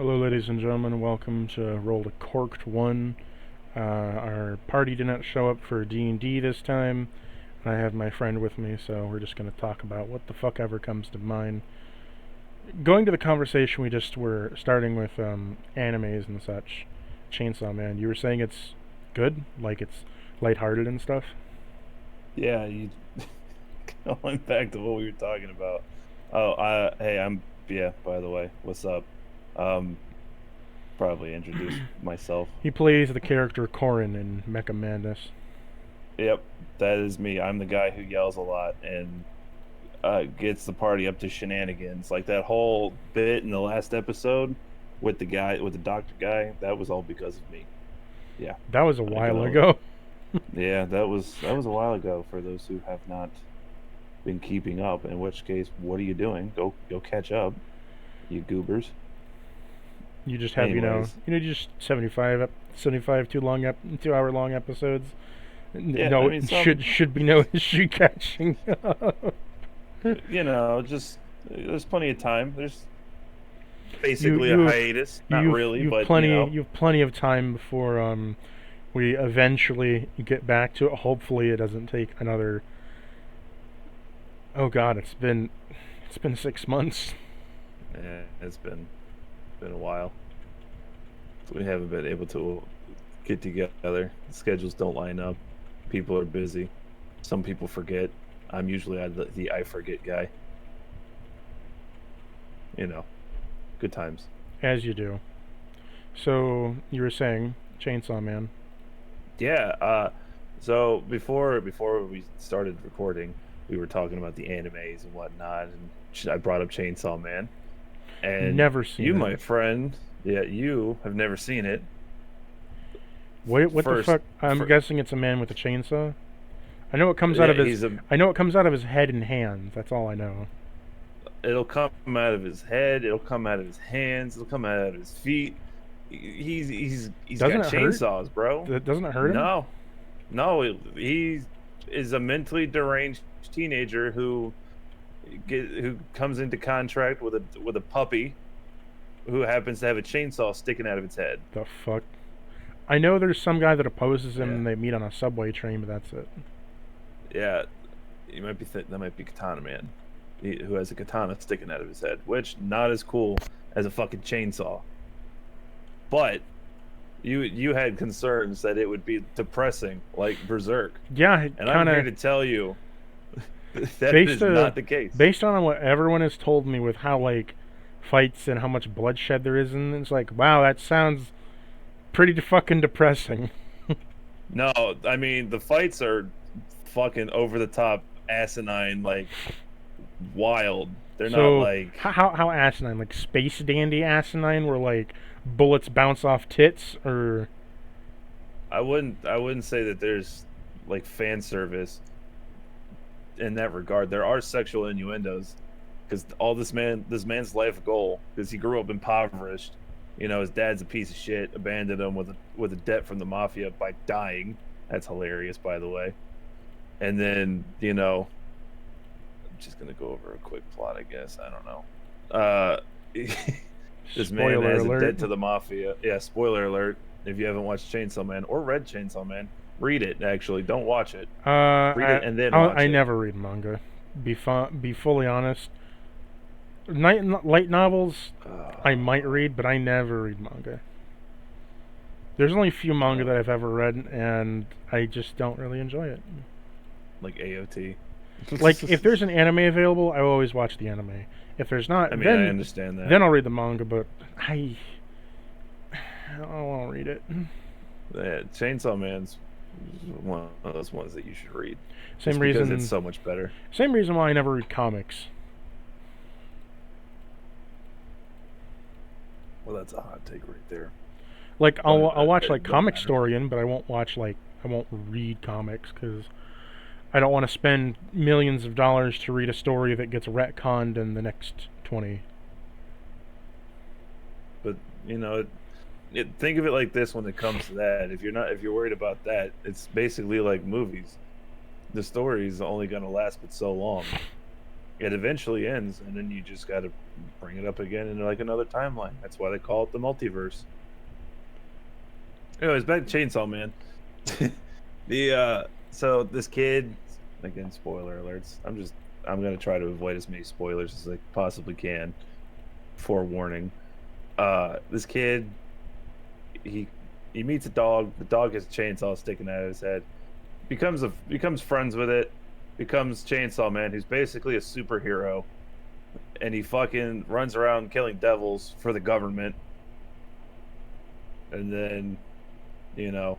Hello, ladies and gentlemen. Welcome to Roll the Corked One. Our party did not show up for D&D this time. I have my friend with me, so we're just going to talk about what the fuck ever comes to mind. Going to the conversation we just were starting with animes and such. Chainsaw Man, you were saying it's good? Like it's lighthearted and stuff? Yeah, you going back to what we were talking about. Hey, yeah, by the way, what's up? Um, Probably introduce myself. He plays the character Corin in Mecha Madness. Yep, that is me. I'm the guy who yells a lot and gets the party up to shenanigans. Like that whole bit in the last episode with the doctor guy, that was all because of me. Yeah, That was a I while go. ago. Yeah, that was a while ago for those who have not been keeping up, in which case, what are you doing? Go catch up, you goobers. You just have, Anyways, just 75 2 hour long episodes. yeah, I No, mean, should be no issue catching up. just there's plenty of time. There's you basically a you hiatus, not you've really, you've but plenty you've plenty of time before we eventually get back to it. Hopefully, it doesn't take another. Oh God, it's been 6 months. it's been a while. We haven't been able to get together. Schedules don't line up. People are busy. Some people forget. I'm usually the I forget guy. You know, good times. As you do. So you were saying Chainsaw Man. Yeah. So before we started recording, we were talking about the animes and whatnot, and I brought up Chainsaw Man, and Never seen you, it. my friend, yeah, you have never seen it. Wait, what the First, fuck? I'm for guessing it's a man with a chainsaw. I know it comes out yeah, of his. he's a. I know it comes out of his head and hands. That's all I know. It'll come out of his head. It'll come out of his hands. It'll come out of his feet. He's Doesn't got it hurt? chainsaws, bro. Doesn't it hurt him? No, no, he is a mentally deranged teenager who comes into contract with a puppy who happens to have a chainsaw sticking out of its head. The fuck. I know there's some guy that opposes him Yeah, and they meet on a subway train, but that's it. yeah. You might be that might be Katana Man, who has a katana sticking out of his head, which not as cool as a fucking chainsaw. But you had concerns that it would be depressing, like Berserk, Yeah, it and I'm kind here of to tell you that based is not the case. based on what everyone has told me with how like fights and how much bloodshed there is, and it's like, wow, that sounds pretty fucking depressing. No, I mean the fights are fucking over the top, asinine, like wild. They're not So like how asinine? Like space dandy asinine, where like bullets bounce off tits, or I wouldn't say that there's like fan service in that regard. There are sexual innuendos because all this man's life goal, because he grew up impoverished. His dad's a piece of shit, abandoned him with a debt from the mafia by dying. That's hilarious, by the way. And then I'm just gonna go over a quick plot, I guess. I don't know. This man spoiler has a alert. debt to the mafia. Yeah, spoiler alert. If you haven't watched Chainsaw Man or read Chainsaw Man, read it. Actually, don't watch it. Read it and then watch I it. never read manga. Be fully honest. Light novels I might Uh, read, but I never read manga. There's only a few manga uh, that I've ever read, and I just don't really enjoy it. like AOT. Like if there's an anime available, I will always watch the anime. If there's not, I mean, I then understand that. then I'll read the manga. But I don't want to read it. Yeah, Chainsaw Man's one of those ones that you should read, Same just because it's reason. so much better. Same reason why I never read comics. Well, that's a hot take right there. Like But I'll watch it like don't Comic matter. Historian, but I won't read comics because I don't want to spend millions of dollars to read a story that gets retconned in the next 20. But think of it like this when it comes to that. If you're worried about that, it's basically like movies. The story is only going to last but so long. it eventually ends, and then you just got to bring it up again in like another timeline. That's why they call it the multiverse. Anyways, back to Chainsaw Man. So this kid, again, spoiler alerts. I'm gonna try to avoid as many spoilers as I possibly can. Forewarning. This kid, he meets a dog. The dog has a chainsaw sticking out of his head. Becomes friends with it. Becomes Chainsaw Man, who's basically a superhero, and he fucking runs around killing devils for the government. And then, you know,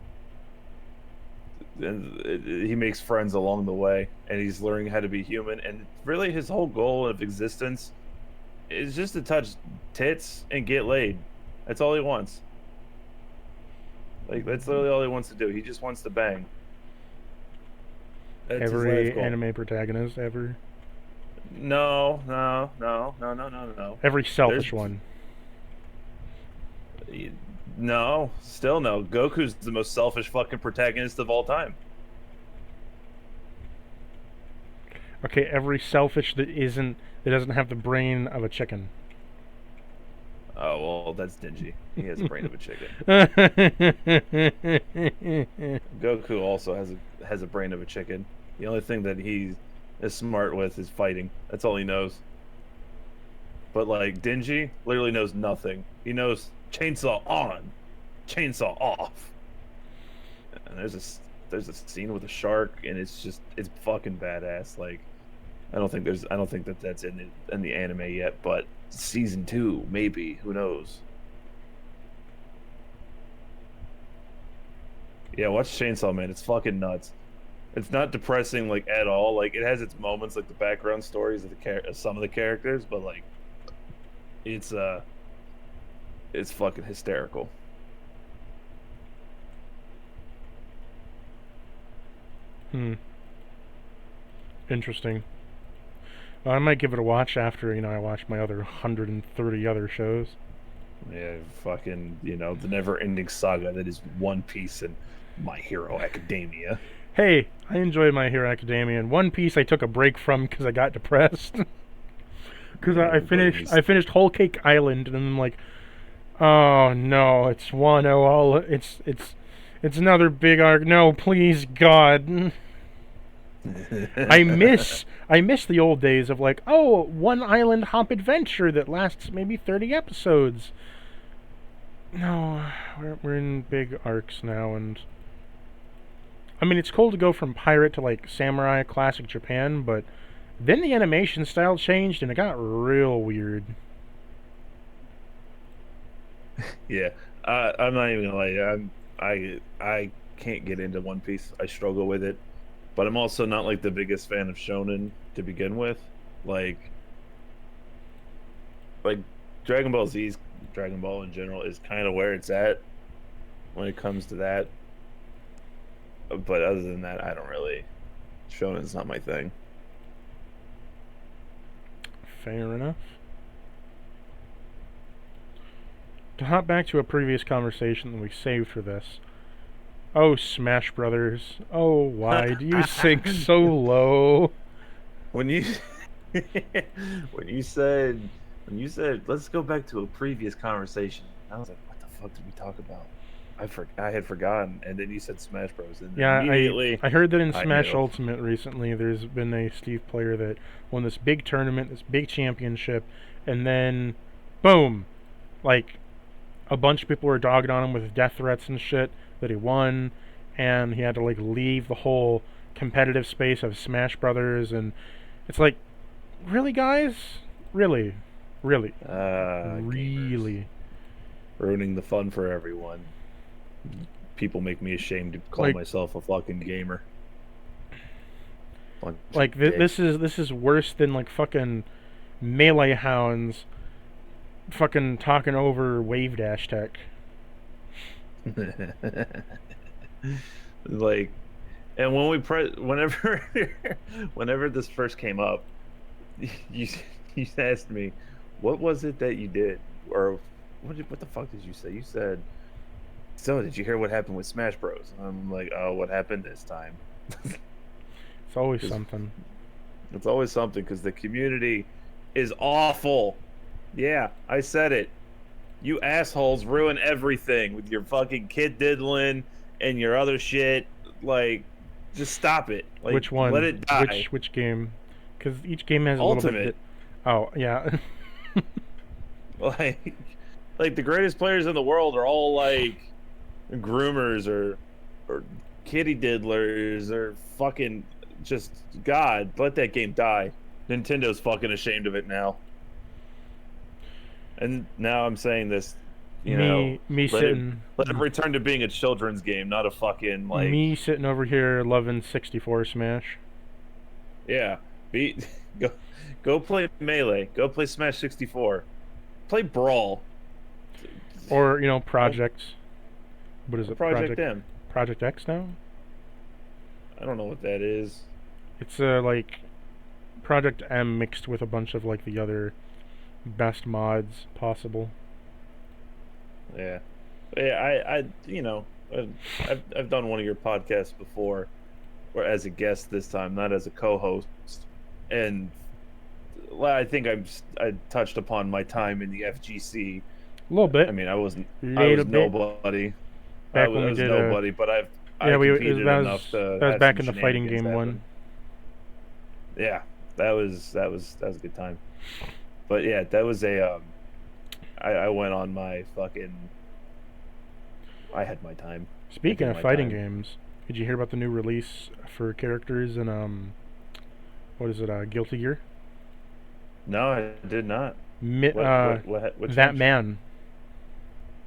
and he makes friends along the way, and he's learning how to be human. And really, his whole goal of existence is just to touch tits and get laid. That's all he wants. Like, that's literally all he wants to do. He just wants to bang. That's Every anime protagonist ever. No. Every selfish one. No, still no. Goku's the most selfish fucking protagonist of all time. Okay, every selfish that doesn't have the brain of a chicken. Oh well, that's Dingy. He has the brain of a chicken. Goku also has a brain of a chicken. The only thing that he is smart with is fighting. That's all he knows. But like Dingy literally knows nothing. He knows chainsaw on, chainsaw off. And there's a scene with a shark, and it's fucking badass. Like I don't think that's in the anime yet, but season 2 maybe. Who knows? Yeah, watch Chainsaw Man. It's fucking nuts. It's not depressing like at all. Like it has its moments, like the background stories of some of the characters, but like it's fucking hysterical. Interesting. Well, I might give it a watch after, I watch my other 130 other shows. Yeah, fucking, the never-ending saga that is One Piece and My Hero Academia. Hey, I enjoy My Hero Academia, and One Piece I took a break from because I got depressed. Because I finished Whole Cake Island, and I'm like, oh no, it's another big arc. No, please, God. I miss the old days of like, oh, one island hop adventure that lasts maybe 30 episodes. No, we're in big arcs now, and I mean it's cool to go from pirate to like samurai classic Japan, but then the animation style changed and it got real weird. Yeah, I'm not even gonna lie. I can't get into One Piece. I struggle with it. But I'm also not like the biggest fan of shonen to begin with. Like Dragon Ball Z's Dragon Ball in general is kind of where it's at when it comes to that. But other than that, I don't really. Shonen's not my thing. Fair enough. To hop back to a previous conversation that we saved for this. Oh, Smash Brothers. Oh, why do you sink so low? When you said let's go back to a previous conversation, I was like, what the fuck did we talk about? I had forgotten, and then you said Smash Bros. And yeah, I heard that in Smash Ultimate recently, there's been a Steve player that won this big tournament, this big championship, and then, boom, like a bunch of people were dogging on him with death threats and shit that he won, and he had to like leave the whole competitive space of Smash Brothers, and it's like, really, guys, really, gamers. Ruining the fun for everyone. People make me ashamed to call myself a fucking gamer. Like this is worse than like fucking melee hounds fucking talking over wave dash tech. Like, and when whenever this first came up, you asked me, what was it that you did, or what the fuck did you say? You said, so did you hear what happened with Smash Bros? I'm like, oh, what happened this time? It's always something. It's always something because the community is awful. Yeah, I said it. You assholes ruin everything with your fucking kid diddling and your other shit. Like, just stop it. Like, Which let one? it die. Which game? Because each game has a little bit. Ultimate. Oh yeah. Like, like the greatest players in the world are all like groomers or kitty diddlers or fucking just God. Let that game die. Nintendo's fucking ashamed of it now. And now I'm saying this, me let it sitting return to being a children's game, not a fucking like me sitting over here loving 64 Smash. yeah. Be go go play Melee. Go play Smash 64. Play Brawl. Or Project. What is it? Project M. Project X now. I don't know what that is. It's like Project M mixed with a bunch of like the other best mods possible. Yeah. Yeah, I've done one of your podcasts before, or as a guest this time, not as a co-host, and I think I touched upon my time in the FGC. A little bit. I mean, I was bit. nobody. I Back when we was did nobody, but I yeah, competed that enough to was have back some in the fighting shenanigans game happen. one. Yeah, that was a good time. But yeah, that was a I went on my fucking. I had my time. Speaking of fighting games, did you hear about the new release for characters in what is it? Guilty Gear. No, I did not. That man.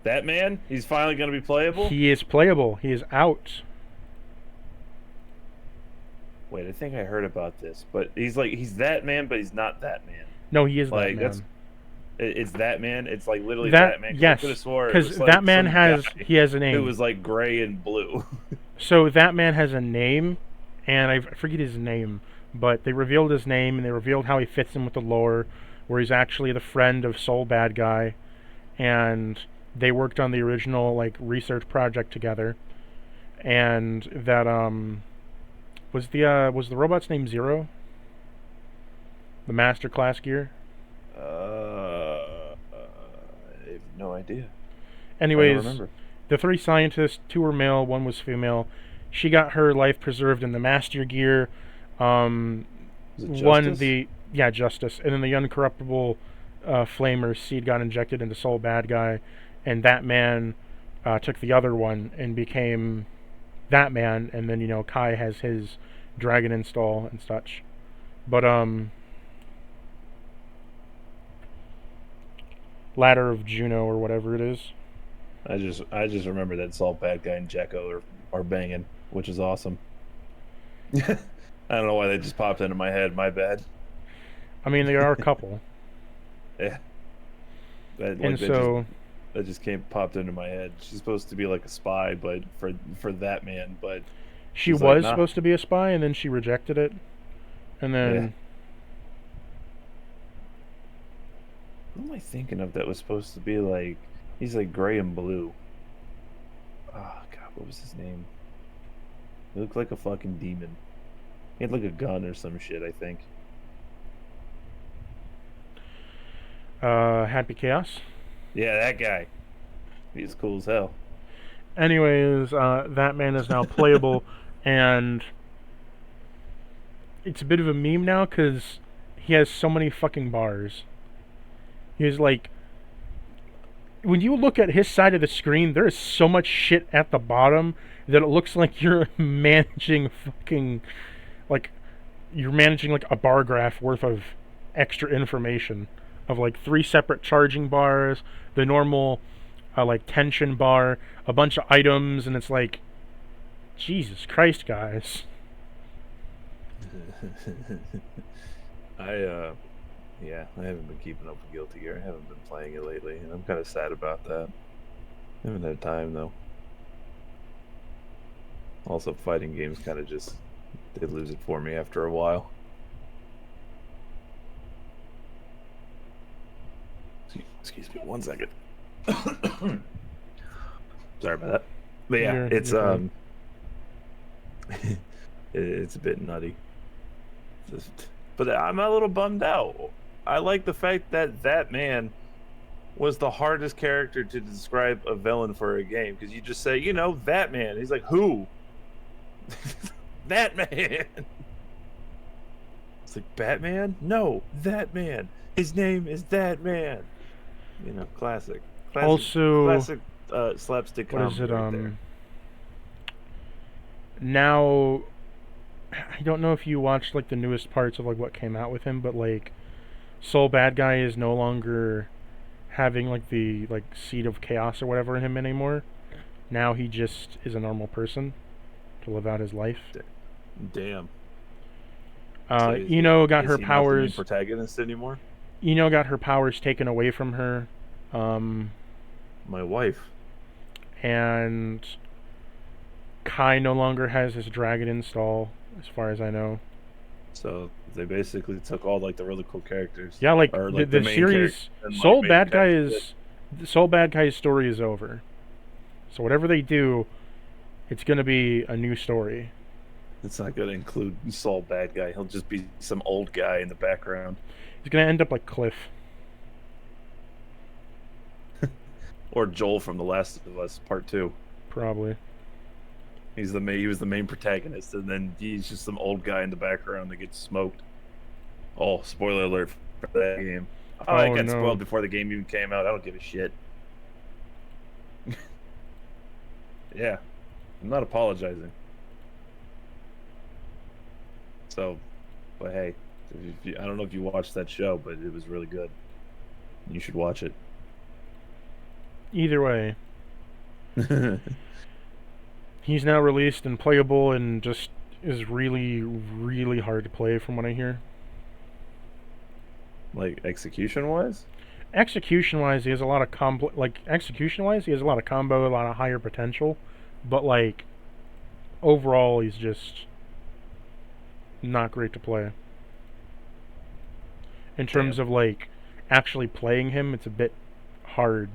That man? He's finally going to be playable? He is playable. He is out. Wait, I think I heard about this, but he's that man, but he's not that man. No, he is like, that man. It's that man. It's like literally that man. Yes, because that man has a name. Who was like gray and blue. So that man has a name, and I forget his name, but they revealed his name and they revealed how he fits in with the lore, where he's actually the friend of Soul Bad Guy, and they worked on the original like research project together, and that was the robot's name Zero? The Master Class Gear? I have no idea. Anyways, the three scientists, two were male, one was female. She got her life preserved in the Master Gear. Justice, and then the uncorruptible flamer seed got injected into Soul Bad Guy, and that man took the other one and became that man, and then Kai has his dragon install and such. But Ladder of Juno or whatever it is. I just remember that Soul Bad Guy and Jekko are banging, which is awesome. I don't know why they just popped into my head. My bad. I mean, they are a couple. Yeah. That just popped into my head. She's supposed to be like a spy, but for that man, but she was supposed to be a spy, and then she rejected it, and then. Yeah. Who am I thinking of that was supposed to be like? He's like gray and blue. Oh God, what was his name? He looked like a fucking demon. He had like a gun or some shit, I think. Happy Chaos? Yeah, that guy. He's cool as hell. Anyways, that man is now playable, and it's a bit of a meme now because he has so many fucking bars. He's like, when you look at his side of the screen, there is so much shit at the bottom that it looks like you're managing like a bar graph worth of extra information of like 3 separate charging bars, the normal like tension bar, a bunch of items, and it's like, Jesus Christ, guys. I haven't been keeping up with Guilty Gear. I haven't been playing it lately, and I'm kind of sad about that. I haven't had time though. Also, fighting games kind of they lose it for me after a while. Excuse me, 1 second. Sorry about that. But yeah, it's it's a bit nutty. But I'm a little bummed out. I like the fact that that man was the hardest character to describe a villain for a game because you just say, that man. He's like, who? That man. It's like, Batman? No, that man. His name is that man. Classic. Also, classic slapstick what is comedy it? right there. Now, I don't know if you watched like the newest parts of like what came out with him, but like, Soul Bad Guy is no longer having like the like seed of chaos or whatever in him anymore. Now he just is a normal person to live out his life. Damn. Got her Is he not the main powers. protagonist anymore? Got her powers taken away from her. My wife. And Kai no longer has his dragon install, as far as I know. So they basically took all like the really cool characters. Yeah, like, or, like the series Soul Bad Guy's story is over. So whatever they do, it's gonna be a new story. It's not gonna include Soul Bad Guy. He'll just be some old guy in the background. He's gonna end up like Cliff. Or Joel from The Last of Us Part 2. Probably. He was the main protagonist, and then he's just some old guy in the background that gets smoked. Oh, spoiler alert for that game. Oh, it got spoiled before the game even came out. I don't give a shit. Yeah, I'm not apologizing. So, but hey, I don't know if you watched that show, but it was really good. You should watch it. Either way. He's now released and playable and just is really, really hard to play from what I hear. Like, execution-wise? Execution-wise, he has a lot of combo, a lot of higher potential. But, like, overall, he's just not great to play. In terms of, like, actually playing him, it's a bit hard.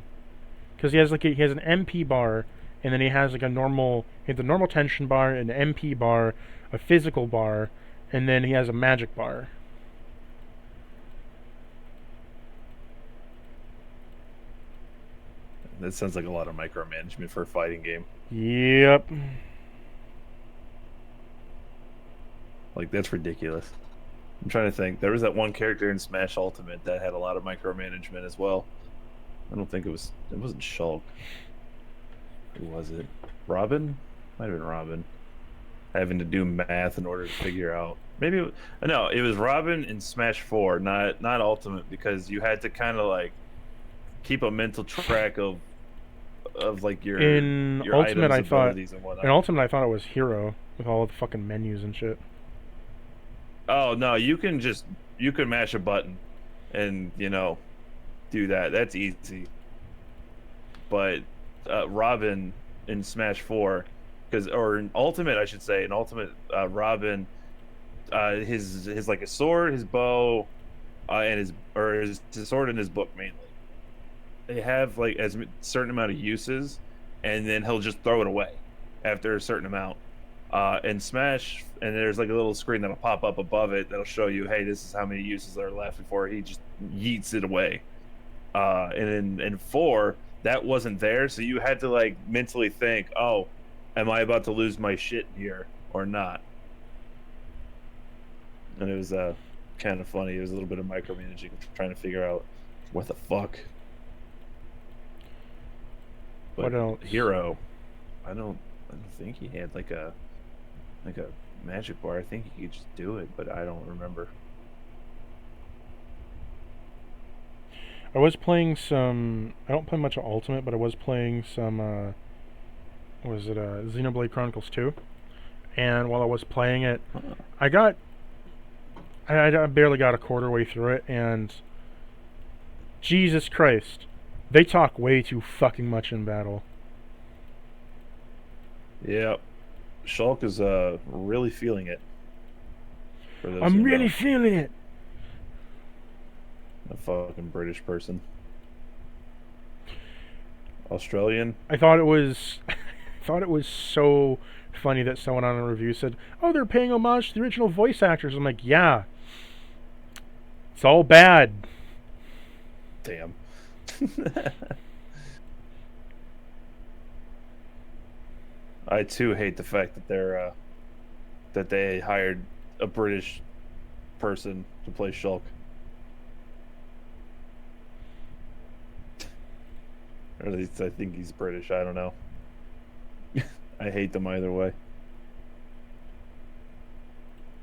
Because he has an MP bar, and then he has like a normal tension bar, an MP bar, a physical bar, and then he has a magic bar. That sounds like a lot of micromanagement for a fighting game. Yep. Like, that's ridiculous. I'm trying to think. There was that one character in Smash Ultimate that had a lot of micromanagement as well. I don't think it wasn't Shulk. Who was it? Robin? Might have been Robin. Having to do math in order to figure out. No, it was Robin in Smash 4, not Ultimate, because you had to kind of like keep a mental track of like your Ultimate. items, abilities, and whatnot. In Ultimate, I thought it was Hero with all the fucking menus and shit. Oh no, you can mash a button, and do that. That's easy. But Robin in Smash 4, or in Ultimate, I should say, Robin, his like a sword, his bow, and his sword and his book mainly. They have like a certain amount of uses, and then he'll just throw it away after a certain amount. And Smash, and there's like a little screen that'll pop up above it that'll show you, hey, this is how many uses are left before he just yeets it away. And in 4, that wasn't there, so you had to like mentally think, oh, am I about to lose my shit here or not? And it was kind of funny. It was a little bit of micromanaging, trying to figure out what the fuck. But what else? Hero, I don't think he had like a magic bar. I think he could just do it, but I don't remember. I was playing some. I don't play much of Ultimate, but I was playing some. Xenoblade Chronicles 2? And while I was playing it, I barely got a quarter way through it, and Jesus Christ, they talk way too fucking much in battle. Yeah, Shulk is really feeling it. I'm really feeling it. A fucking British person. Australian. I thought it was so funny that someone on a review said, "Oh, they're paying homage to the original voice actors." I'm like, yeah, It's all bad. Damn. I too hate the fact that that they hired a British person to play Shulk. Or at least I think he's British. I don't know. I hate them either way.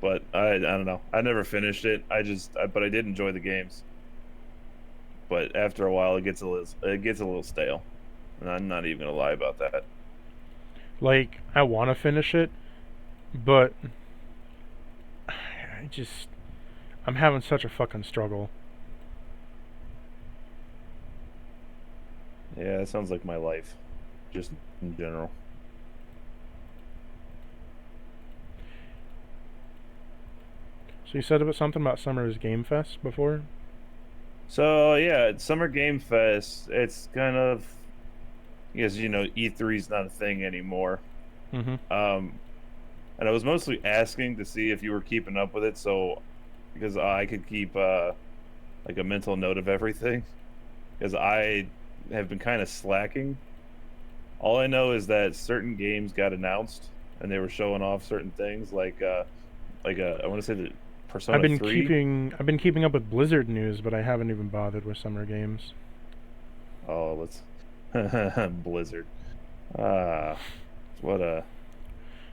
But I don't know. I never finished it. But I did enjoy the games. But after a while, it gets a little stale, and I'm not even gonna lie about that. Like, I want to finish it, but I'm having such a fucking struggle. Yeah, it sounds like my life, just in general. So you said about something about Summer's Game Fest before? So yeah, Summer Game Fest. It's kind of, because E3 is not a thing anymore. Mm-hmm. And I was mostly asking to see if you were keeping up with it, so because I could keep like a mental note of everything, because I have been kind of slacking. All I know is that certain games got announced, and they were showing off certain things, like I want to say the Persona 3. I've been keeping up with Blizzard news, but I haven't even bothered with Summer Games. Oh, let's Blizzard. What a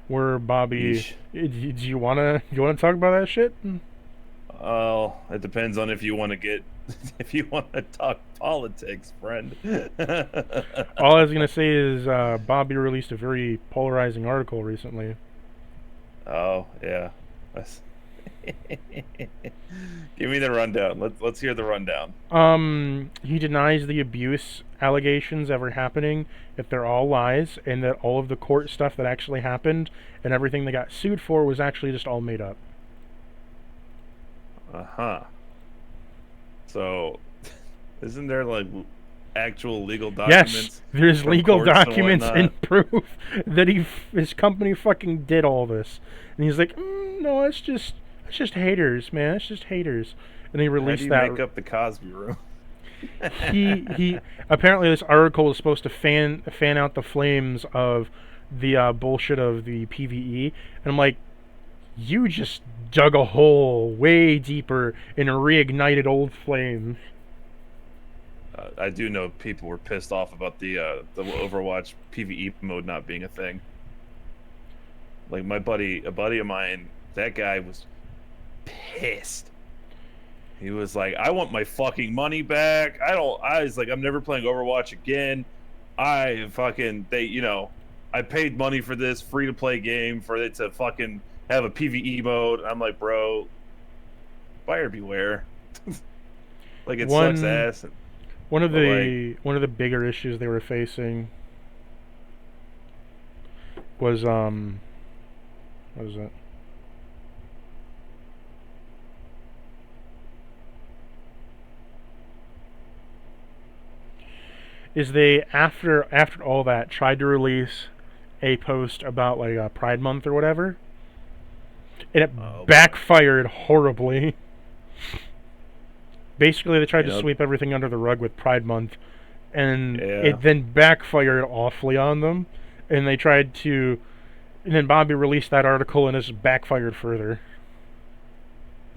Where Bobby, yeesh. do you wanna talk about that shit? Well, it depends on if you want to get if you want to talk politics, friend. All I was gonna say is Bobby released a very polarizing article recently. Oh yeah. Give me the rundown. Let's hear the rundown. He denies the abuse allegations ever happening, that they're all lies, and that all of the court stuff that actually happened and everything they got sued for was actually just all made up. Uh-huh. So, isn't there like actual legal documents? Yes, there's from legal courts and documents whatnot? and proof that his company fucking did all this, and he's like, no, it's just haters, man. It's just haters. And he How do released you that. make up the Cosby Room? he apparently this article was supposed to fan out the flames of the bullshit of the PVE, and I'm like, you just dug a hole way deeper and reignited old flames. I do know people were pissed off about the Overwatch PvE mode not being a thing. Like a buddy of mine, that guy was pissed. He was like, "I want my fucking money back. I was like, I'm never playing Overwatch again. I paid money for this free to play game for it to fucking have a PvE mode." I'm like, bro, buyer beware. Like, it sucks ass. One of the bigger issues they were facing was what was it? Is they after all that tried to release a post about like a Pride Month or whatever, and it backfired horribly. Basically, they tried to sweep everything under the rug with Pride Month, and it then backfired awfully on them. And they tried to, and then Bobby released that article, and it's backfired further.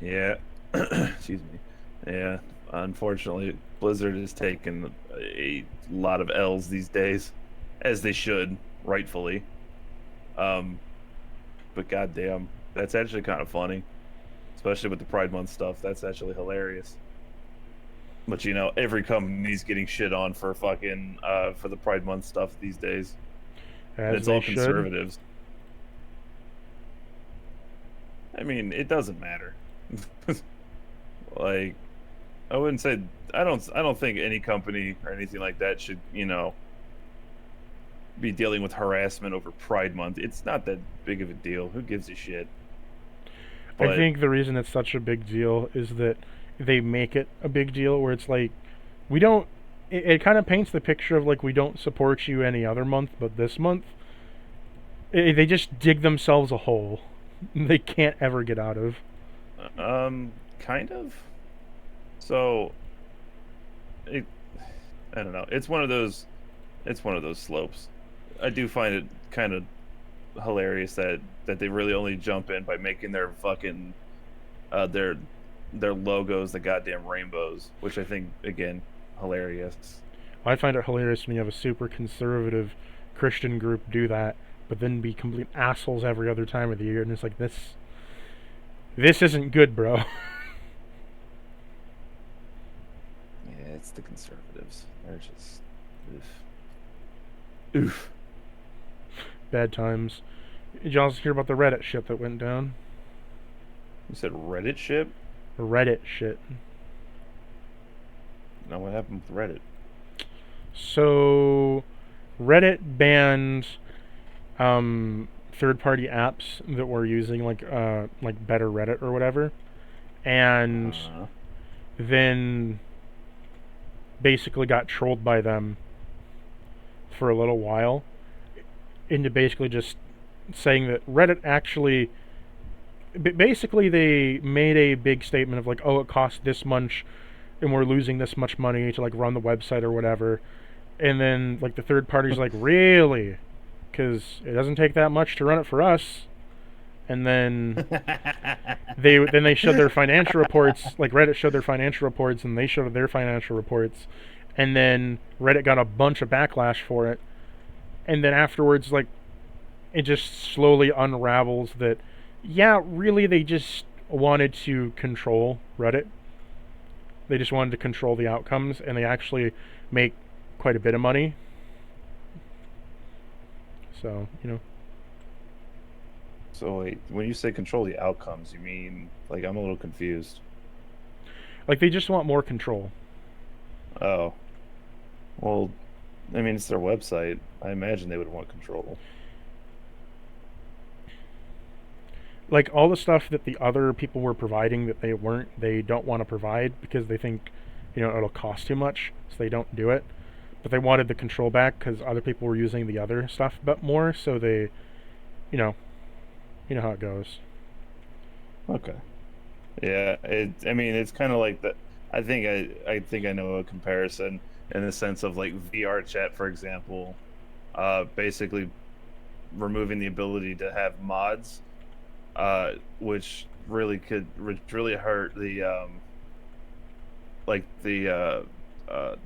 Yeah. Excuse me. Yeah. Unfortunately, Blizzard has taken a lot of L's these days, as they should, rightfully. But goddamn, that's actually kind of funny, especially with the Pride Month stuff. That's actually hilarious. But every company's getting shit on for fucking for the Pride Month stuff these days. And it's all conservatives. I mean, it doesn't matter. Like, I wouldn't say I don't think any company or anything like that should, be dealing with harassment over Pride Month. It's not that big of a deal. Who gives a shit? I think the reason it's such a big deal is that they make it a big deal, where it's like, we don't, it kind of paints the picture of like, we don't support you any other month, but this month, they just dig themselves a hole they can't ever get out of. Kind of. So it, I don't know. It's one of those slopes. I do find it kind of hilarious that they really only jump in by making their fucking uh their their logos the goddamn rainbows, which I think again hilarious. I find it hilarious when you have a super conservative Christian group do that, but then be complete assholes every other time of the year, and it's like this isn't good, bro. Yeah, it's the conservatives. They're just oof. Oof. Bad times. Did y'all hear about the Reddit shit that went down? You said Reddit ship? Reddit shit. Now what happened with Reddit? So Reddit banned third-party apps that were using like Better Reddit or whatever, and Uh, then basically got trolled by them for a little while into basically just saying that Reddit actually basically they made a big statement of like, oh, it costs this much and we're losing this much money to like run the website or whatever, and then like the third party's like, really, because it doesn't take that much to run it for us. And then they showed their financial reports, like Reddit showed their financial reports and they showed their financial reports, and then Reddit got a bunch of backlash for it, and then afterwards like it just slowly unravels that yeah, really they just wanted to control Reddit. They just wanted to control the outcomes, and they actually make quite a bit of money. So, so wait, when you say control the outcomes, you mean like I'm a little confused. like they just want more control. Oh, well, I mean it's their website. I imagine they would want control. Like all the stuff that the other people were providing that they don't want to provide because they think, it'll cost too much, so they don't do it. But they wanted the control back because other people were using the other stuff but more, so they, you know, you know how it goes. Okay. Yeah, I mean it's kind of like the I think I know a comparison in the sense of like VR chat, for example, basically removing the ability to have mods, which really hurt the like the uh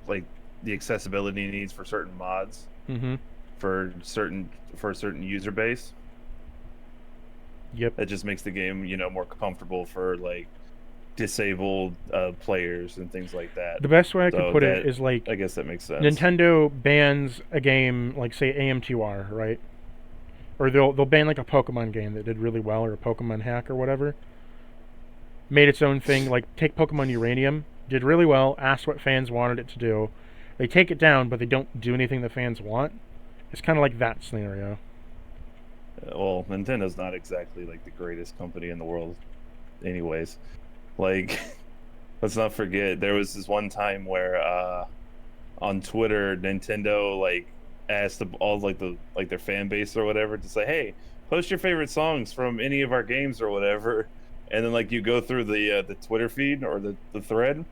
like the accessibility needs for certain mods Mm-hmm. for a certain user base. Yep. That just makes the game, more comfortable for like disabled players and things like that. The best way I could So put it that is like I guess that makes sense. Nintendo bans a game like say AM2R, right? Or they'll ban like a Pokemon game that did really well, or a Pokemon hack or whatever. Made its own thing, like take Pokemon Uranium, did really well, asked what fans wanted it to do. They take it down, but they don't do anything the fans want. It's kind of like that scenario. Well, Nintendo's not exactly like the greatest company in the world, anyways. Like, let's not forget there was this one time where on Twitter, Nintendo like asked all like their fan base or whatever to say, "Hey, post your favorite songs from any of our games or whatever." And then like you go through the Twitter feed or the thread,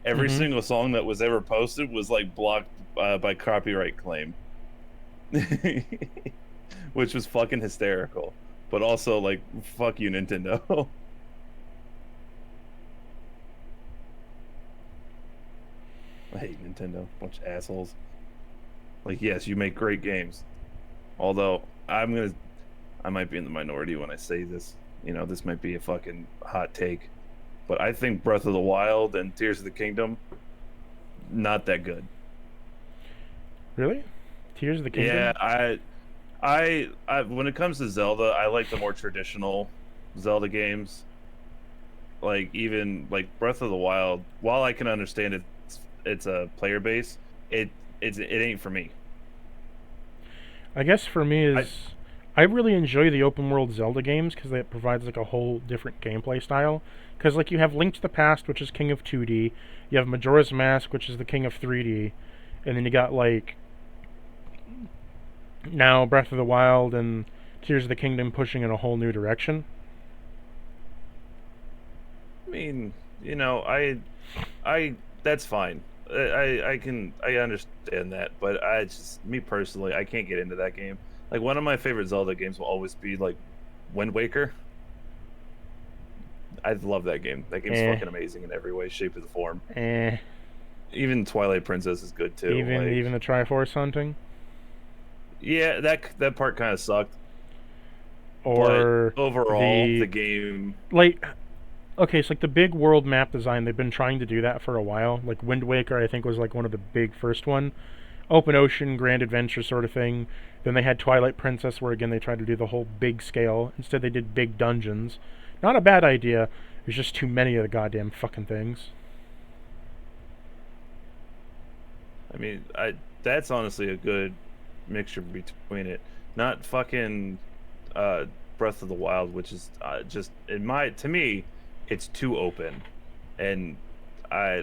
every Mm-hmm. single song that was ever posted was like blocked by copyright claim, which was fucking hysterical. But also like fuck you, Nintendo. I hate Nintendo, bunch of assholes. Like yes, you make great games. Although I might be in the minority when I say this. This might be a fucking hot take, but I think Breath of the Wild and Tears of the Kingdom not that good. Really? Tears of the Yeah, Kingdom? I when it comes to Zelda, I like the more traditional Zelda games. Like even like Breath of the Wild, while I can understand it's a player base, it it ain't for me. I guess for me I is I really enjoy the open world Zelda games because it provides like a whole different gameplay style. Because like you have Link to the Past, which is king of 2D, you have Majora's Mask, which is the king of 3D, and then you got like now Breath of the Wild and Tears of the Kingdom pushing in a whole new direction. mean, you know, I that's fine. I understand that, but I just me personally, I can't get into that game. Like one of my favorite Zelda games will always be like Wind Waker. I love that game. That game's Eh, fucking amazing in every way, shape, or form. eh. Even Twilight Princess is good too. Even Like, the Triforce hunting, yeah, that part kind of sucked, but or overall, the the game, like. Okay, so like the big world map design, they've been trying to do that for a while. Like Wind Waker, I think was like one of the big first one, open ocean, grand adventure sort of thing. Then they had Twilight Princess, where again they tried to do the whole big scale. Instead, they did big dungeons. Not a bad idea. There's just too many of the goddamn fucking things. I mean, I that's honestly a good mixture between it. Not fucking uh Breath of the Wild, which is just in my to me, it's too open, and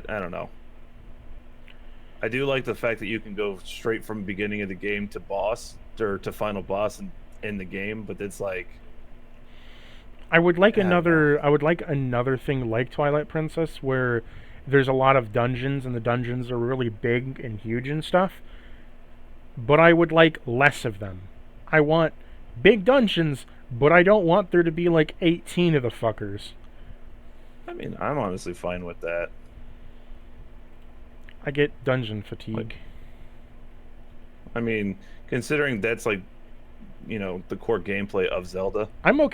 I don't know. I do like the fact that you can go straight from beginning of the game to boss or to final boss in the game, but it's like I don't know. I would like another thing like Twilight Princess, where there's a lot of dungeons and the dungeons are really big and huge and stuff. But I would like less of them. I want big dungeons, but I don't want there to be like 18 of the fuckers. I mean, I'm honestly fine with that. I get dungeon Like, fatigue. I mean, considering that's like, the core gameplay of Zelda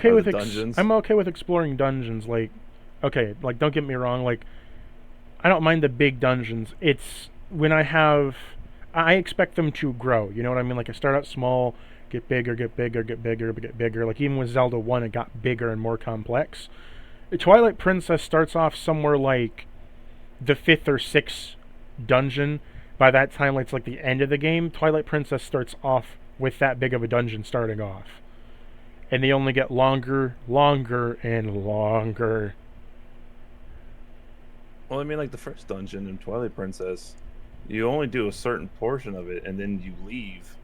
are the dungeons. I'm okay with exploring dungeons. Like, okay, like don't get me wrong. Like, I don't mind the big dungeons. It's when I expect them to grow. You know what I mean? Like I start out small, get bigger, get bigger, get bigger, get bigger. Like even with Zelda 1, it got bigger and more complex. Twilight Princess starts off somewhere like the fifth or sixth dungeon. By that time, like, it's like the end of the game. Twilight Princess starts off with that big of a dungeon starting off. And they only get longer, longer, and longer. Well, I mean, like the first dungeon in Twilight Princess, you only do a certain portion of it, and then you leave,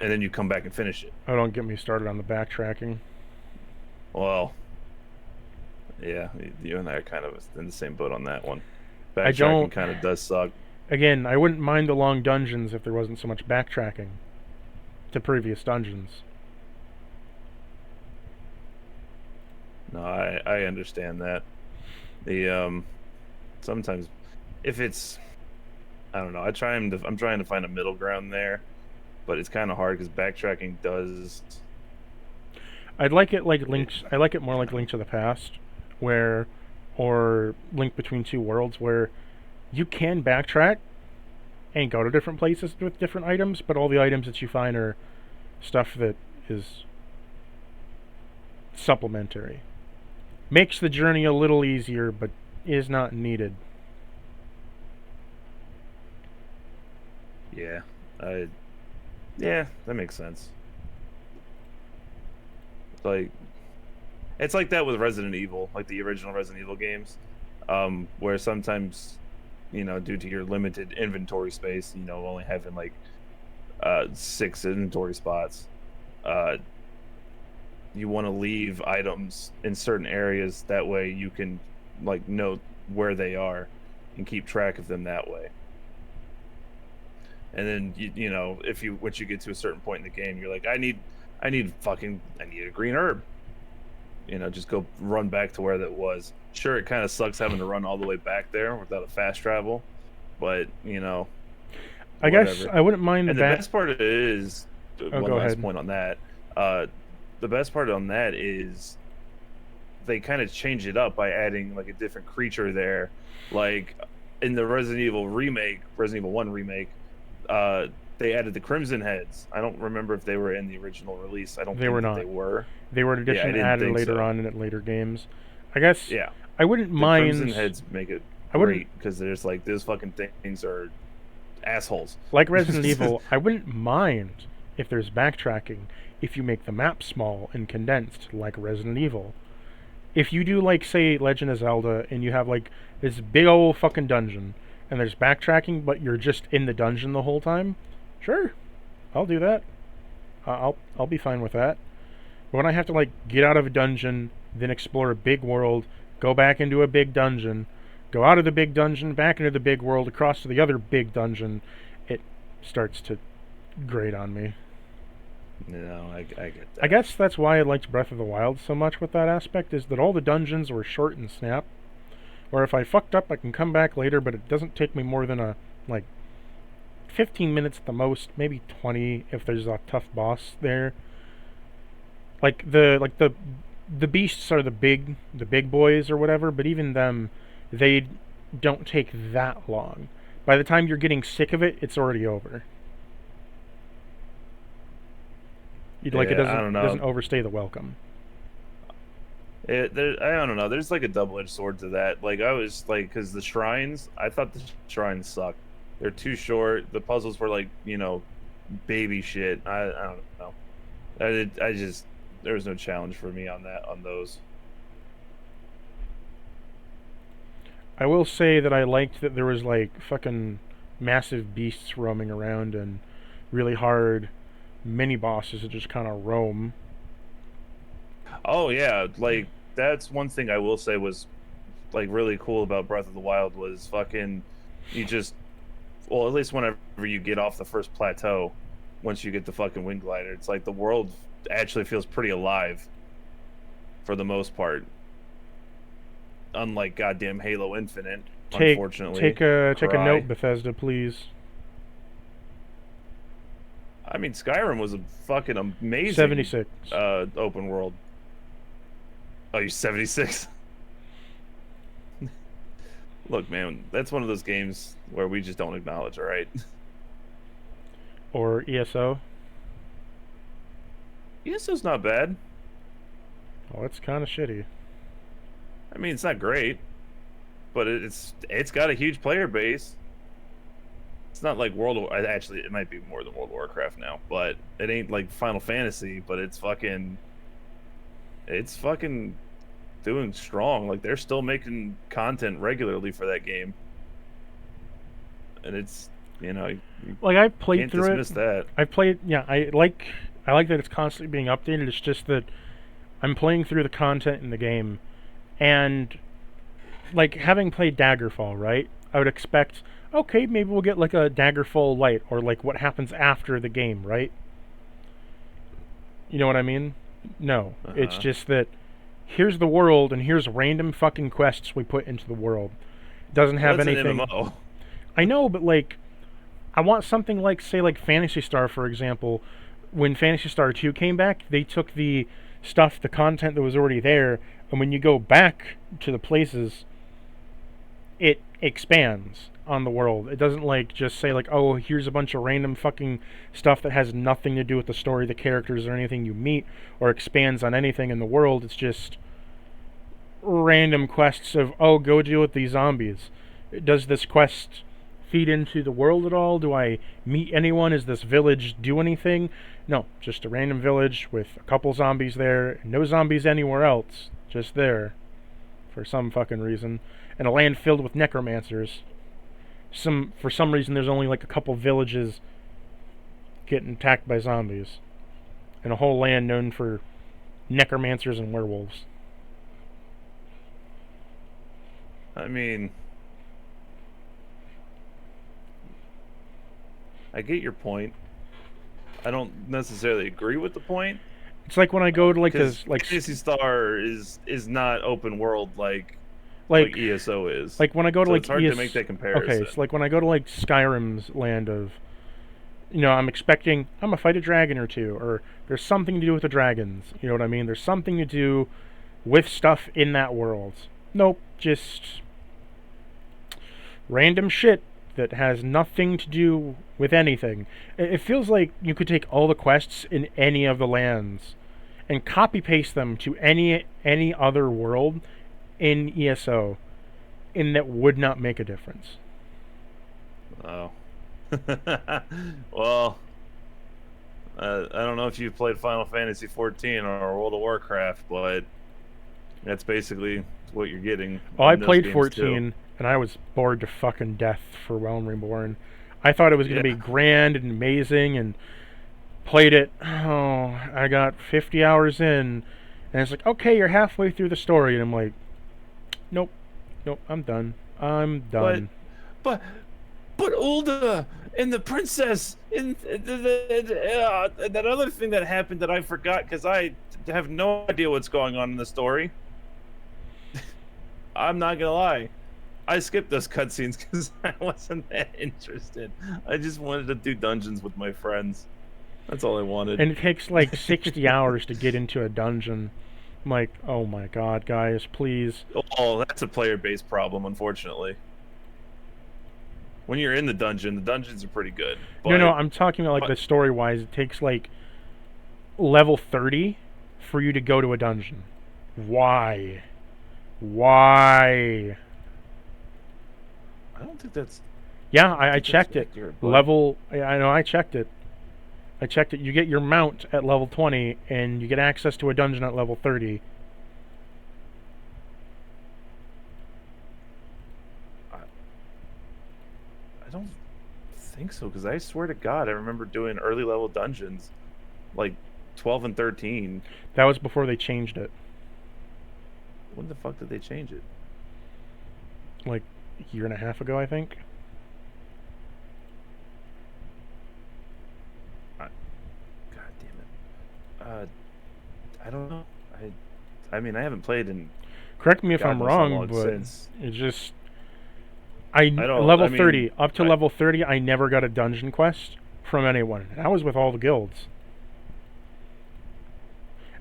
and then you come back and finish it. Oh, don't get me started on the backtracking. Well, yeah, you and I are kind of in the same boat on that one. I Backtracking don't. kind of does suck. Again, I wouldn't mind the long dungeons if there wasn't so much backtracking to previous dungeons. No, I understand that. The sometimes if it's I don't know, I'm trying to find a middle ground there, but it's kind of hard because backtracking does I'd like it like it. Link's. I like it more like Link to the Past, where, or Link Between Two Worlds, where you can backtrack and go to different places with different items, but all the items that you find are stuff that is supplementary. Makes the journey a little easier, but is not needed. Yeah, I yeah, that makes sense. Like it's like that with Resident Evil, like the original Resident Evil games, where sometimes due to your limited inventory space, only having like 6 inventory spots, uh, you want to leave items in certain areas. That way you can like know where they are and keep track of them that way. And then if you once you get to a certain point in the game, you're like, I need a green herb. Just go run back to where that was. Sure, it kind of sucks having to run all the way back there without a fast travel, but I guess whatever. I wouldn't mind the And the back. best part is Oh, one go last ahead. point on that. Uh, the best part on that is they kind of change it up by adding like a different creature there. Like in the Resident Evil 1 remake, uh, they added the Crimson Heads. I don't remember if they were in the original release. I don't They were think that they not. were. They were an Yeah, I addition didn't added think later so. on in later games. I guess Yeah, I wouldn't the Crimson mind. Heads make it I wouldn't great because there's like those fucking things are assholes. like Resident Evil. I wouldn't mind if there's backtracking if you make the map small and condensed like Resident Evil. If you do like say Legend of Zelda and you have like this big old fucking dungeon and there's backtracking but you're just in the dungeon the whole time, sure, I'll do that. I'll be fine with that. But when I have to like get out of a dungeon, then explore a big world, go back into a big dungeon, go out of the big dungeon, back into the big world, across to the other big dungeon, it starts to grate on me. I get I that. guess that's why I liked Breath of the Wild so much with that aspect, is that all the dungeons were short and snap. Or if I fucked up, I can come back later, but it doesn't take me more than like 15 minutes at the most, maybe 20 if there's a tough boss there. The beasts are the big boys or whatever, but even them, they don't take that long. By the time you're getting sick of it, it's already over. Like it Yeah, I doesn't don't it doesn't know. overstay the welcome. I don't know. There's like a double-edged sword to that. Like I was like, because the shrines, I thought the shrines sucked. They're too short. The puzzles were like, baby shit. I don't know. I just there was no challenge for me on those. I will say that I liked that there was like fucking massive beasts roaming around and really hard mini bosses that just kind of roam. Oh yeah, like that's one thing I will say was like really cool about Breath of the Wild was fucking you just well at least whenever you get off the first plateau, once you get the fucking wind glider, it's like the world actually feels pretty alive for the most part. Unlike goddamn Halo Infinite, Take unfortunately. take a note, Cry. Bethesda, please. I mean Skyrim was a fucking amazing 76. open world. Oh, you 76? Look, man, that's one of those games where we just don't acknowledge, all right? Or ESO. ESO's not bad. Oh, it's kind of shitty. I mean, it's not great, but it's got a huge player base. It's not like actually it might be more than World of Warcraft now, but it ain't like Final Fantasy, but it's fucking doing strong. Like they're still making content regularly for that game. And it's, you Like I played can't through it. dismiss that. I played. Yeah, I like that it's constantly being updated. It's just that I'm playing through the content in the game, and like having played Daggerfall, right? I would expect, okay, maybe we'll get like a Daggerfall light or like what happens after the game, right? You know what I mean? No, it's Uh-huh. just that here's the world and here's random fucking quests we put into the world. It doesn't Well, have that's an anything. MMO. I know, but like I want something like say like Fantasy Star for example. When Fantasy Star 2 came back, they took the stuff, the content that was already there, and when you go back to the places, it expands on the world. It doesn't like just say like, oh, here's a bunch of random fucking stuff that has nothing to do with the story, the characters, or anything you meet, or expands on anything in the world. It's just random quests of, oh, go deal with these zombies. Does this quest feed into the world at all? Do I meet anyone? Is this village do anything? No, just a random village with a couple zombies there. No zombies anywhere else. Just there. For some fucking reason. And a land filled with necromancers. For some reason there's only like a couple villages getting attacked by zombies. And a whole land known for necromancers and werewolves. I mean, I get your point. I don't necessarily agree with the point It's like when I go to like because this Fantasy Star is not open world like like ESO is. like when I go to So it's like hard to make that okay, comparison. so like when I go to like Skyrim's land of, I'm expecting I'm gonna fight a dragon or two, or there's something to do with the dragons. You know what I mean? There's something to do with stuff in that world. Nope, just random shit that has nothing to do with anything. It feels like you could take all the quests in any of the lands and copy paste them to any other world in ESO, and that would not make a difference. Oh. Well, I don't know if you've played Final Fantasy 14 or World of Warcraft, but that's basically what you're getting Well, I in those played games too. 14 and I was bored to fucking death for Realm Reborn. I thought it was going to be Yeah. grand and amazing, and played it. Oh, I got 50 hours in, and it's like, okay, you're halfway through the story, and I'm like, Nope. Nope. I'm done. I'm But done. but but Ulda and the princess and that other thing that happened that I forgot because I have no idea what's going on in the story. I'm not gonna lie. I skipped those cutscenes because I wasn't that interested. I just wanted to do dungeons with my friends. That's all I wanted. And it takes like 60 hours to get into a dungeon. I'm like, oh my god, guys, please. Oh, that's a player-based problem, unfortunately. When you're in the dungeons are pretty good. No, But I'm talking about like the story-wise. It takes like level 30 for you to go to a dungeon. Why? Why? I don't think that's. Yeah, I checked it. Accurate, Level. I know I checked it. I checked it. You get your mount at level 20, and you get access to a dungeon at level 30. I don't think so because I swear to God, I remember doing early level dungeons, like 12 and 13. That was before they changed it. When the fuck did they change it? Like a year and a half ago, I think. God damn it. I don't know. I mean, I haven't played in. Correct me if God I'm knows how wrong, long but since. it just. don't. Level I mean, 30 up to level 30, I never got a dungeon quest from anyone. And I was with all the guilds.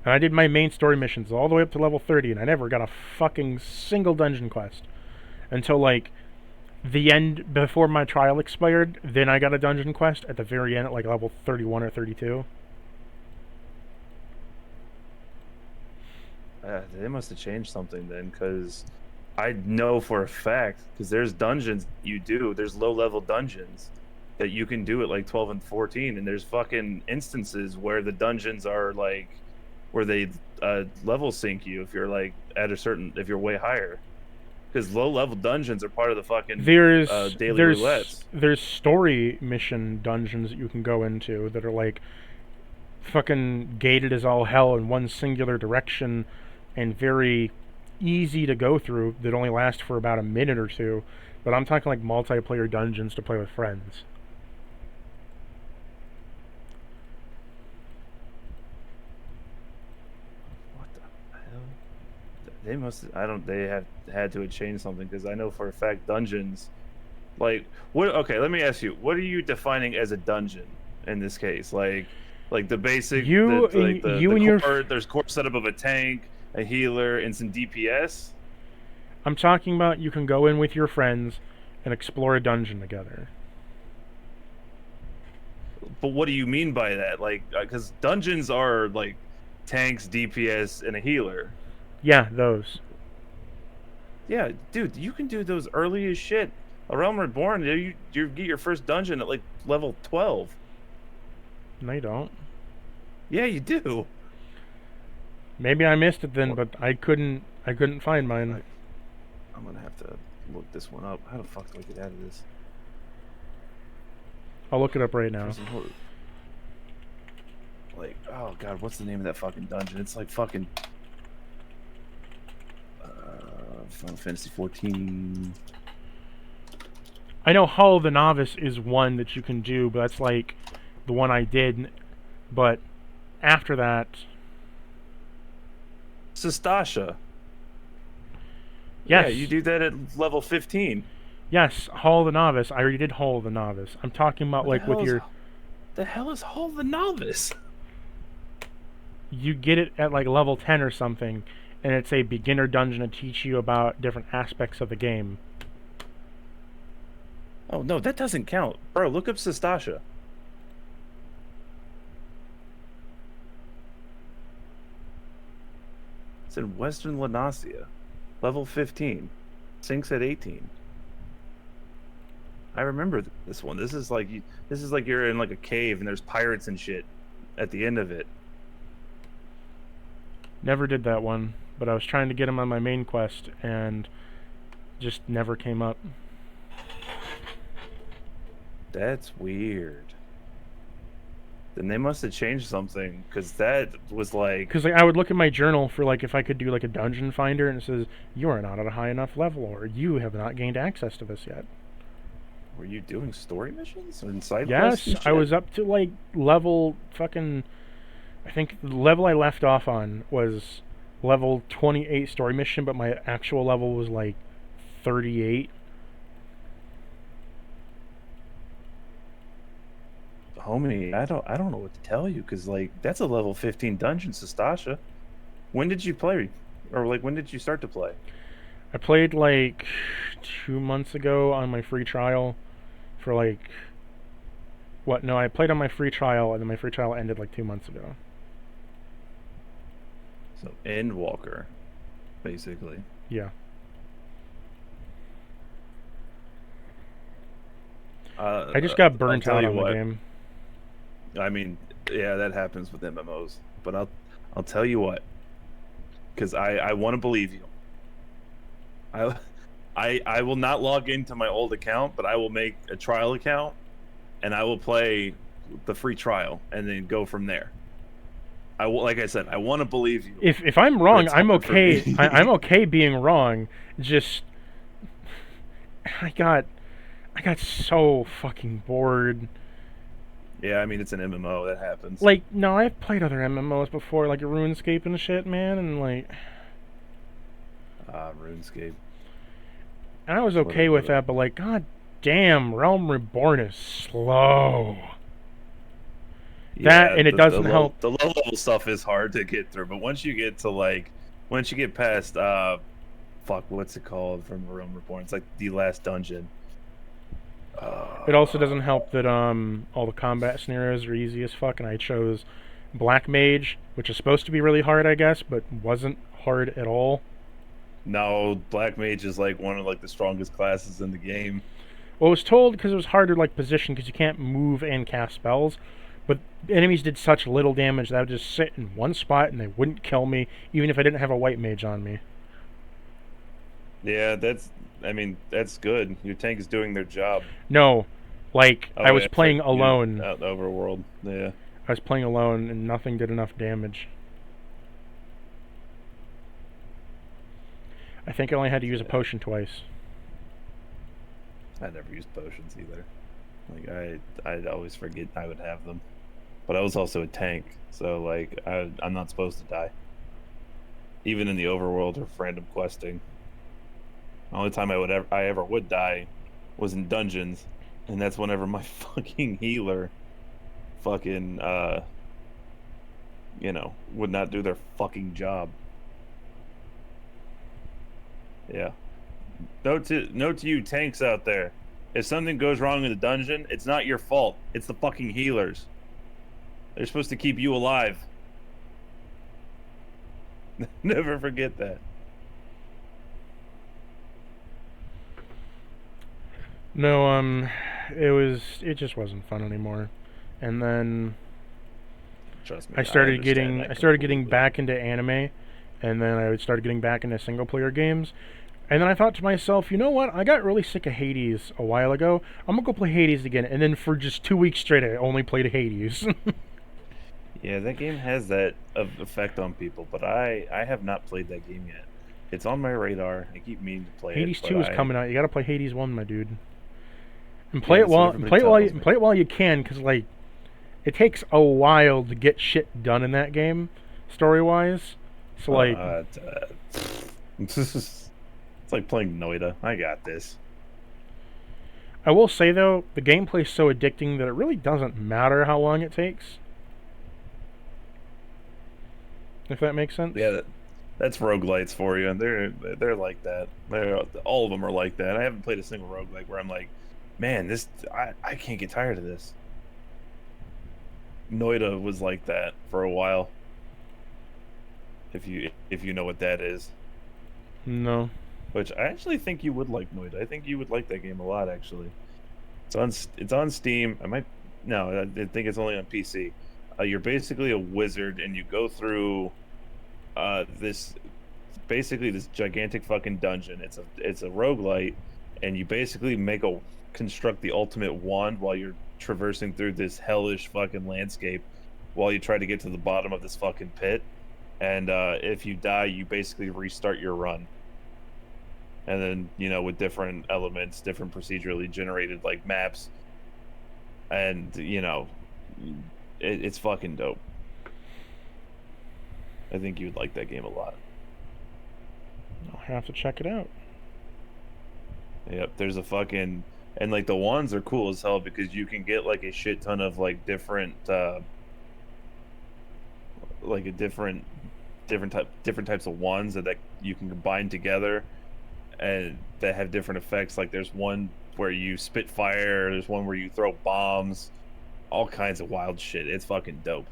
And I did my main story missions all the way up to level 30, and I never got a fucking single dungeon quest until like the end before my trial expired. Then I got a dungeon quest at the very end at like level 31 or 32. They must have changed something then, because I know for a fact, because there's dungeons you do. There's low level dungeons that you can do at like 12 and 14, and there's fucking instances where the dungeons are like where they level sync you if you're like at a certain if you're way higher. Because low level dungeons are part of the fucking daily roulettes. There's story mission dungeons that you can go into that are like fucking gated as all hell in one singular direction and very easy to go through that only last for about a minute or two. But I'm talking like multiplayer dungeons to play with friends. What the hell? They must. I don't. They have had to have changed something because I know for a fact dungeons. Like what? Okay, let me ask you. What are you defining as a dungeon in this case? Like the basic. There's core setup of a tank, a healer, and some DPS. I'm talking about you can go in with your friends and explore a dungeon together. But what do you mean by that? Like, because dungeons are like tanks, DPS, and a healer. Yeah, those. Yeah, dude, you can do those early as shit. A Realm Reborn, you get your first dungeon at like level 12. No, you don't. Yeah, you do. Maybe I missed it then, but I couldn't find mine. I'm gonna have to look this one up. How the fuck do I get out of this? I'll look it up right now. Like, oh god, what's the name of that fucking dungeon? It's like fucking Final Fantasy 14. I know Hall of the Novice is one that you can do, but that's like the one I did. But after that, Sestasha. yes, Yeah, you do that at level 15. Yes, Hall of the Novice. I already did Hall of the Novice. I'm talking about like with your. The hell is Hall of the Novice? You get it at like level 10 or something, and it's a beginner dungeon to teach you about different aspects of the game. Oh no, that doesn't count, bro. Look up Sestasha. It's in Western Lanasia, level 15, sinks at 18. I remember this one. This is like you're in like a cave and there's pirates and shit at the end of it. Never did that one, but I was trying to get him on my main quest and just never came up. That's weird. Then they must have changed something because that was like, Because like I would look at my journal for like if I could do like a dungeon finder, and it says you are not at a high enough level, or you have not gained access to this yet. were you doing story missions and side quests Yes, and I shit? was up to like level fucking. I think the level I left off on was level 28 story mission, but my actual level was like 38. Homie, I don't know what to tell you because like that's a level 15 dungeon, Sastasha. When did you play, or like when did you start to play? I played like 2 months ago on my free trial for like what? No, I played on my free trial, and then my free trial ended like 2 months ago. So Endwalker, basically. Yeah. I just got I'll burnt tell out you on the what. game. I mean, yeah, that happens with MMOs. But I'll tell you what, because I want to believe you. I I will not log into my old account, but I will make a trial account and I will play the free trial and then go from there. I will, like I said, I want to believe you, If I'm but wrong, it's I'm hard for okay. I'm me. okay being wrong. Just I got I got so fucking bored. Yeah, I mean it's an MMO that happens. Like, no, I've played other MMOs before, like RuneScape and shit, man, and like, RuneScape. and I was What a okay what with a that, but like, god damn, Realm Reborn is slow. That Yeah, and it doesn't help. the low level stuff is hard to get through, but once you get to like once you get past fuck, what's it called from Realm Reborn? It's like the last dungeon. It also Uh, doesn't help that all the combat scenarios are easy as fuck, and I chose Black Mage, which is supposed to be really hard, I guess, but wasn't hard at all. no, Black Mage is like one of like the strongest classes in the game. Well, I was told because it was hard to like position because you can't move and cast spells, but enemies did such little damage that I would just sit in one spot and they wouldn't kill me, even if I didn't have a white mage on me. Yeah, that's I mean, that's good. Your tank is doing their job. No, like I Oh was yeah, for playing you alone. out in the overworld. Yeah. I was playing alone and nothing did enough damage. I think I only had to use a Yeah. potion twice. I never used potions either. Like I'd always forget I would have them. But I was also a tank, so like I'm not supposed to die. Even in the overworld or random questing. The only time I ever would die was in dungeons, and that's whenever my fucking healer fucking would not do their fucking job. Yeah. Note to you tanks out there. If something goes wrong in the dungeon, it's not your fault. It's the fucking healers. They're supposed to keep you alive. Never forget that. No, it just wasn't fun anymore. And then Trust I me, I started understand getting that I started getting completely. back into anime, and then I would start getting back into single player games. And then I thought to myself, you know what? I got really sick of Hades a while ago. I'm gonna go play Hades again. And then for just 2 weeks straight, I only played Hades. Yeah, that game has that effect on people, but I have not played that game yet. It's on my radar. I keep meaning to play it, Hades but 2 is coming out. You gotta play Hades 1, my dude. And yeah, that's what everybody tells me. play it while you can, because like it takes a while to get shit done in that game, story wise. So like, Uh, it's like playing Noida. I got this. I will say though, the gameplay's so addicting that it really doesn't matter how long it takes. If that makes sense. Yeah, that's roguelites for you, and they're like that. They're all of them are like that. I haven't played a single roguelike where I'm like, man, this I can't get tired of this. Noida was like that for a while. If you know what that is, No. which I actually think you would like Noida. I think you would like that game a lot. Actually, it's on Steam. I might no, I think it's only on PC. You're basically a wizard, and you go through this basically this gigantic fucking dungeon. It's a roguelite, and you basically construct the ultimate wand while you're traversing through this hellish fucking landscape while you try to get to the bottom of this fucking pit. And if you die, you basically restart your run. And then, you know, with different elements, different procedurally generated like maps, and you know, it's fucking dope. I think you'd like that game a lot. I'll have to check it out. Yep, there's a fucking, and like the wands are cool as hell because you can get like a shit ton of like different like a different types of wands that you can combine together and that have different effects. Like there's one where you spit fire, there's one where you throw bombs, all kinds of wild shit. It's fucking dope.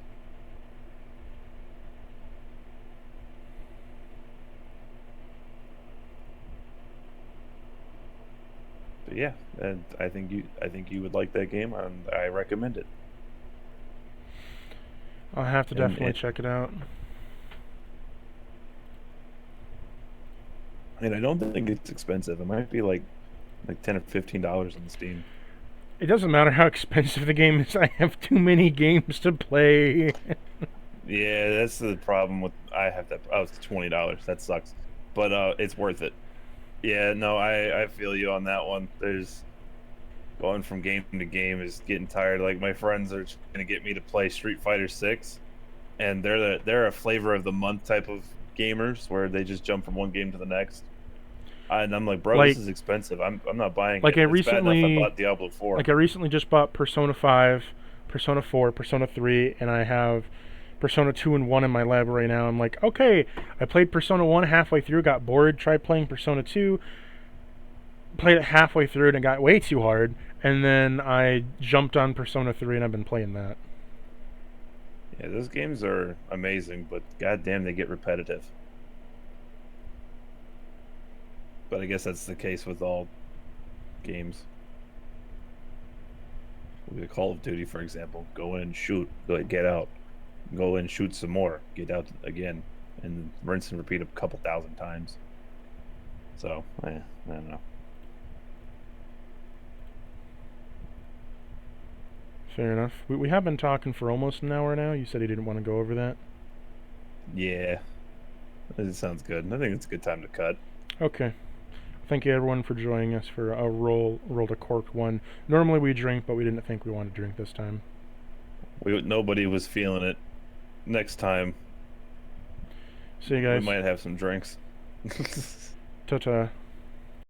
But yeah, and I think you would like that game, and I recommend it. I'll have to definitely check it out. And I don't think it's expensive. It might be like $10 or $15 on Steam. It doesn't matter how expensive the game is. I have too many games to play. Yeah, that's the problem with I have that. Oh, it's $20. That sucks, but it's worth it. Yeah, no, I feel you on that one. There's going from game to game is getting tired. Like my friends are gonna get me to play Street Fighter 6, and they're a flavor of the month type of gamers where they just jump from one game to the next. And I'm like, bro, this is expensive. I'm not buying like it. I It's recently bad enough I bought Diablo 4. Like I recently just bought Persona 5, Persona 4, Persona 3, and I have Persona 2 and 1 in my lab right now. I'm like, okay, I played Persona 1 halfway through, got bored, tried playing Persona 2, played it halfway through and it got way too hard, and then I jumped on Persona 3 and I've been playing that. Yeah, those games are amazing, but goddamn, they get repetitive. But I guess that's the case with all games. Look at Call of Duty, for example. Go in, shoot, get out. Go in, shoot some more, get out again, and rinse and repeat a couple thousand times. So, I don't know. Fair enough. We have been talking for almost an hour now. You said you didn't want to go over that. Yeah, it sounds good. I think it's a good time to cut. Okay. Thank you everyone for joining us for a roll to Corked 1. Normally we drink, but we didn't think we wanted to drink this time. Nobody was feeling it. Next time, see you guys. We might have some drinks. Ta-ta.